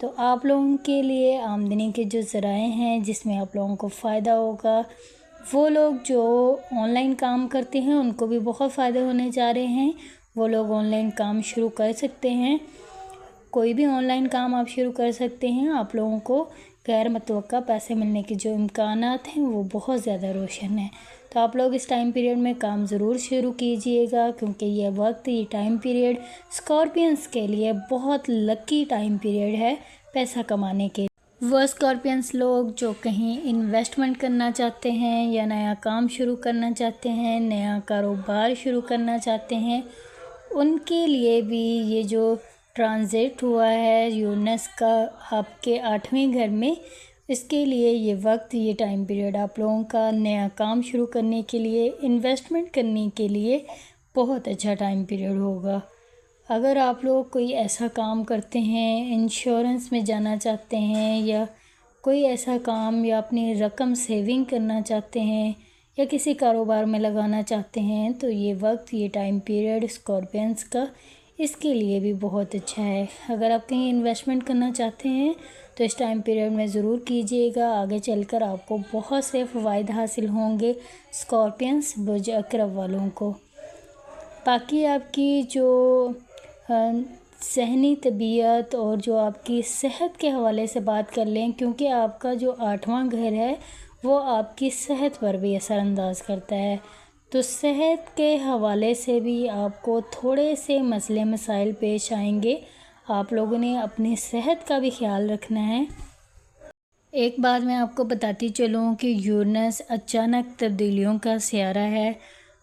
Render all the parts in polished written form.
تو آپ لوگوں کے لیے آمدنی کے جو ذرائع ہیں جس میں آپ لوگوں کو فائدہ ہوگا، وہ لوگ جو آن لائن کام کرتے ہیں ان کو بھی بہت فائدے ہونے جا رہے ہیں۔ وہ لوگ آن لائن کام شروع کر سکتے ہیں، کوئی بھی آن لائن کام آپ شروع کر سکتے ہیں۔ آپ لوگوں کو غیر متوقع پیسے ملنے کے جو امکانات ہیں وہ بہت زیادہ روشن ہیں۔ تو آپ لوگ اس ٹائم پیریڈ میں کام ضرور شروع کیجئے گا، کیونکہ یہ ٹائم پیریڈ اسکارپینس کے لیے بہت لکی ٹائم پیریڈ ہے پیسہ کمانے کے۔ وہ اسکارپینس لوگ جو کہیں انویسٹمنٹ کرنا چاہتے ہیں یا نیا کام شروع کرنا چاہتے ہیں، نیا کاروبار شروع کرنا چاہتے ہیں، ان کے لیے بھی یہ جو ٹرانزٹ ہوا ہے یورینس کا آپ کے 8ویں گھر میں، اس کے لیے یہ ٹائم پیریڈ آپ لوگوں کا نیا کام شروع کرنے کے لیے، انویسٹمنٹ کرنے کے لیے بہت اچھا ٹائم پیریڈ ہوگا۔ اگر آپ لوگ کوئی ایسا کام کرتے ہیں، انشورنس میں جانا چاہتے ہیں یا کوئی ایسا کام یا اپنی رقم سیونگ کرنا چاہتے ہیں یا کسی کاروبار میں لگانا چاہتے ہیں، تو یہ ٹائم پیریڈ اسکارپینس کا اس کے لیے بھی بہت اچھا ہے۔ اگر آپ کہیں انویسٹمنٹ کرنا چاہتے ہیں تو اس ٹائم پیریڈ میں ضرور کیجئے گا، آگے چل کر آپ کو بہت سے فوائد حاصل ہوں گے اسکارپینس برج اکرب والوں کو۔ باقی آپ کی جو ذہنی طبیعت اور جو آپ کی صحت کے حوالے سے بات کر لیں، کیونکہ آپ کا جو 8واں گھر ہے وہ آپ کی صحت پر بھی اثر انداز کرتا ہے، تو صحت کے حوالے سے بھی آپ کو تھوڑے سے مسئلے مسائل پیش آئیں گے۔ آپ لوگوں نے اپنی صحت کا بھی خیال رکھنا ہے۔ ایک بات میں آپ کو بتاتی چلوں کہ یورینس اچانک تبدیلیوں کا سیارہ ہے،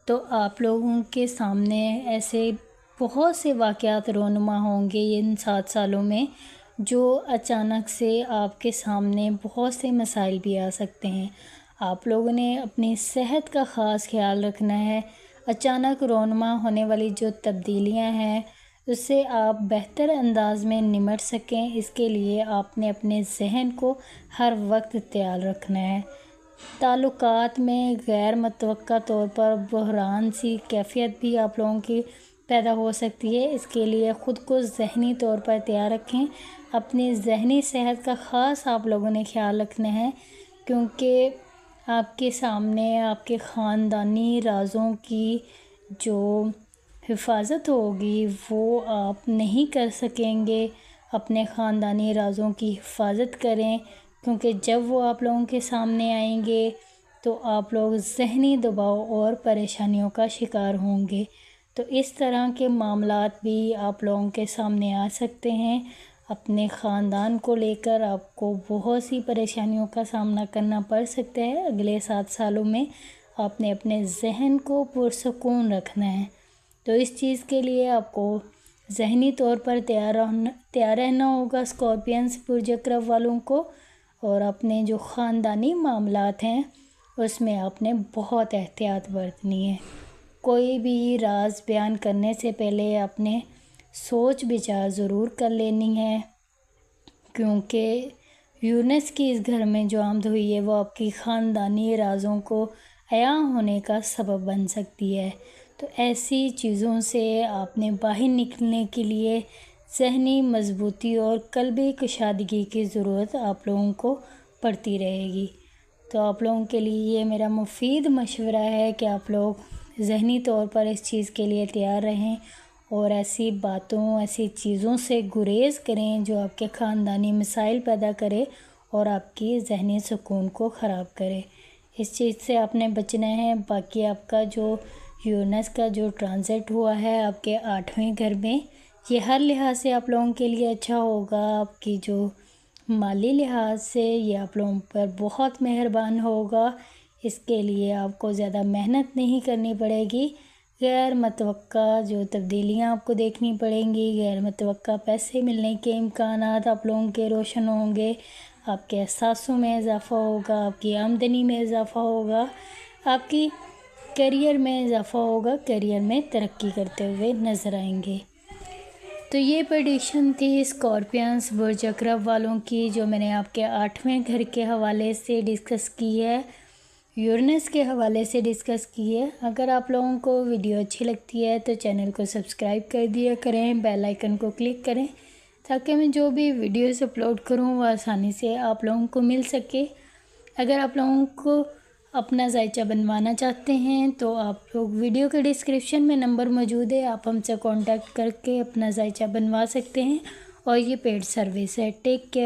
تو آپ لوگوں کے سامنے ایسے بہت سے واقعات رونما ہوں گے ان 7 سالوں میں، جو اچانک سے آپ کے سامنے بہت سے مسائل بھی آ سکتے ہیں۔ آپ لوگوں نے اپنی صحت کا خاص خیال رکھنا ہے۔ اچانک رونما ہونے والی جو تبدیلیاں ہیں اس سے آپ بہتر انداز میں نمٹ سکیں، اس کے لیے آپ نے اپنے ذہن کو ہر وقت تیار رکھنا ہے۔ تعلقات میں غیر متوقع طور پر بحران سی کیفیت بھی آپ لوگوں کی پیدا ہو سکتی ہے، اس کے لیے خود کو ذہنی طور پر تیار رکھیں۔ اپنی ذہنی صحت کا خاص آپ لوگوں نے خیال رکھنا ہے، کیونکہ آپ کے سامنے آپ کے خاندانی رازوں کی جو حفاظت ہوگی وہ آپ نہیں کر سکیں گے۔ اپنے خاندانی رازوں کی حفاظت کریں، کیونکہ جب وہ آپ لوگوں کے سامنے آئیں گے تو آپ لوگ ذہنی دباؤ اور پریشانیوں کا شکار ہوں گے۔ تو اس طرح کے معاملات بھی آپ لوگوں کے سامنے آ سکتے ہیں۔ اپنے خاندان کو لے کر آپ کو بہت سی پریشانیوں کا سامنا کرنا پڑ سکتا ہے۔ اگلے 7 سالوں میں آپ نے اپنے ذہن کو پرسکون رکھنا ہے، تو اس چیز کے لیے آپ کو ذہنی طور پر تیار رہنا ہوگا اسکارپینس برج اکرب والوں کو، اور اپنے جو خاندانی معاملات ہیں اس میں آپ نے بہت احتیاط برتنی ہے۔ کوئی بھی راز بیان کرنے سے پہلے آپ نے سوچ بچار ضرور کر لینی ہے، کیونکہ یورینس کی اس گھر میں جو آمد ہوئی ہے وہ آپ کی خاندانی رازوں کو عیاں ہونے کا سبب بن سکتی ہے۔ تو ایسی چیزوں سے آپ نے باہر نکلنے کے لیے ذہنی مضبوطی اور قلبی کشادگی کی ضرورت آپ لوگوں کو پڑتی رہے گی۔ تو آپ لوگوں کے لیے یہ میرا مفید مشورہ ہے کہ آپ لوگ ذہنی طور پر اس چیز کے لیے تیار رہیں اور ایسی باتوں ایسی چیزوں سے گریز کریں جو آپ کے خاندانی مسائل پیدا کرے اور آپ کی ذہنی سکون کو خراب کرے۔ اس چیز سے آپ نے بچنا ہے۔ باقی آپ کا جو یورینس کا جو ٹرانزٹ ہوا ہے آپ کے 8ویں گھر میں، یہ ہر لحاظ سے آپ لوگوں کے لیے اچھا ہوگا۔ آپ کی جو مالی لحاظ سے یہ آپ لوگوں پر بہت مہربان ہوگا، اس کے لیے آپ کو زیادہ محنت نہیں کرنی پڑے گی۔ غیر متوقع جو تبدیلیاں آپ کو دیکھنی پڑیں گی، غیر متوقع پیسے ملنے کے امکانات آپ لوگوں کے روشن ہوں گے، آپ کے احساسوں میں اضافہ ہوگا، آپ کی آمدنی میں اضافہ ہوگا، آپ کی کیریئر میں اضافہ ہوگا، کیریئر میں ترقی کرتے ہوئے نظر آئیں گے۔ تو یہ پریڈکشن تھی اسکارپینس برج اکرب والوں کی، جو میں نے آپ کے 8ویں گھر کے حوالے سے ڈسکس کی ہے، یورینس کے حوالے سے ڈسکس کی ہے۔ اگر آپ لوگوں کو ویڈیو اچھی لگتی ہے تو چینل کو سبسکرائب کر دیا کریں، بیل آئیکن کو کلک کریں تاکہ میں جو بھی ویڈیوز اپلوڈ کروں وہ آسانی سے آپ لوگوں کو مل سکے۔ اگر آپ لوگوں کو اپنا ذائچہ بنوانا چاہتے ہیں تو آپ لوگ ویڈیو کے ڈسکرپشن میں نمبر موجود ہے، آپ ہم سے کانٹیکٹ کر کے اپنا ذائچہ بنوا سکتے ہیں، اور یہ پیڈ سروس ہے۔ Take care.